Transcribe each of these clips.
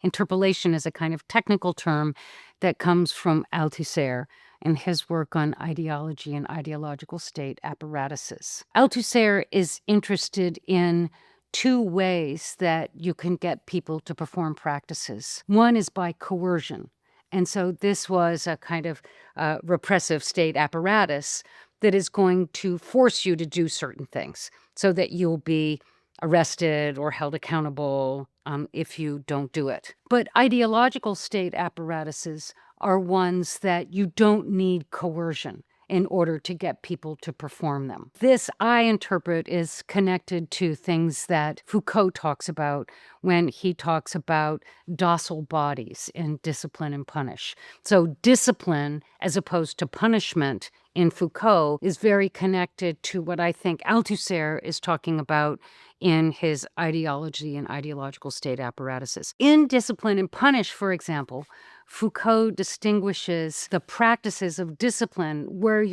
Interpellation is a kind of technical term that comes from Althusser and his work on ideology and ideological state apparatuses. Althusser is interested in two ways that you can get people to perform practices. One is by coercion. And so this was a kind of repressive state apparatus that is going to force you to do certain things so that you'll be arrested or held accountable if you don't do it. But ideological state apparatuses are ones that you don't need coercion in order to get people to perform them. This, I interpret, is connected to things that Foucault talks about when he talks about docile bodies in Discipline and Punish. So discipline, as opposed to punishment in Foucault, is very connected to what I think Althusser is talking about in his ideology and ideological state apparatuses. In Discipline and Punish, for example, Foucault distinguishes the practices of discipline where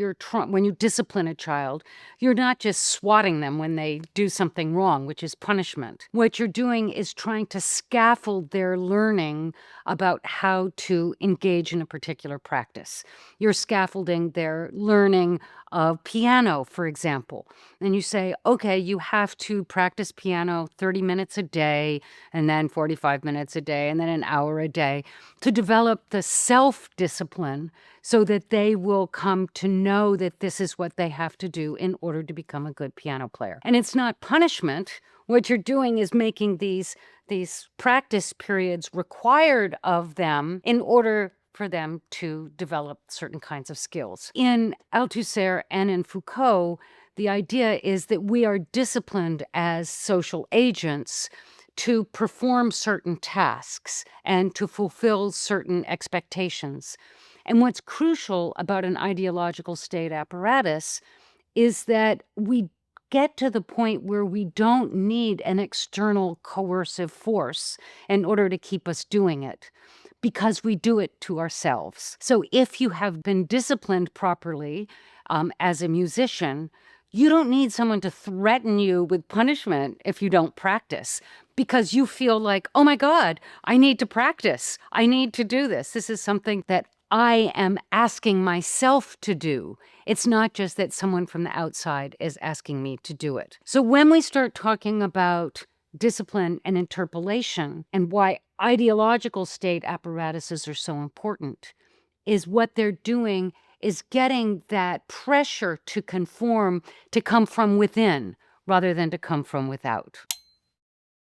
when you discipline a child, you're not just swatting them when they do something wrong, which is punishment. What you're doing is trying to scaffold their learning about how to engage in a particular practice. You're scaffolding their learning of piano, for example. And you say, okay, you have to practice piano 30 minutes a day, and then 45 minutes a day, and then an hour a day to develop the self-discipline so that they will come to know that this is what they have to do in order to become a good piano player. And it's not punishment. What you're doing is making these practice periods required of them in order for them to develop certain kinds of skills. In Althusser and in Foucault, the idea is that we are disciplined as social agents to perform certain tasks and to fulfill certain expectations. And what's crucial about an ideological state apparatus is that we get to the point where we don't need an external coercive force in order to keep us doing it, because we do it to ourselves. So if you have been disciplined properly as a musician, you don't need someone to threaten you with punishment if you don't practice, because you feel like, oh my God, I need to practice. I need to do this. This is something that I am asking myself to do. It's not just that someone from the outside is asking me to do it. So when we start talking about discipline and interpellation and why ideological state apparatuses are so important, is what they're doing is getting that pressure to conform to come from within rather than to come from without.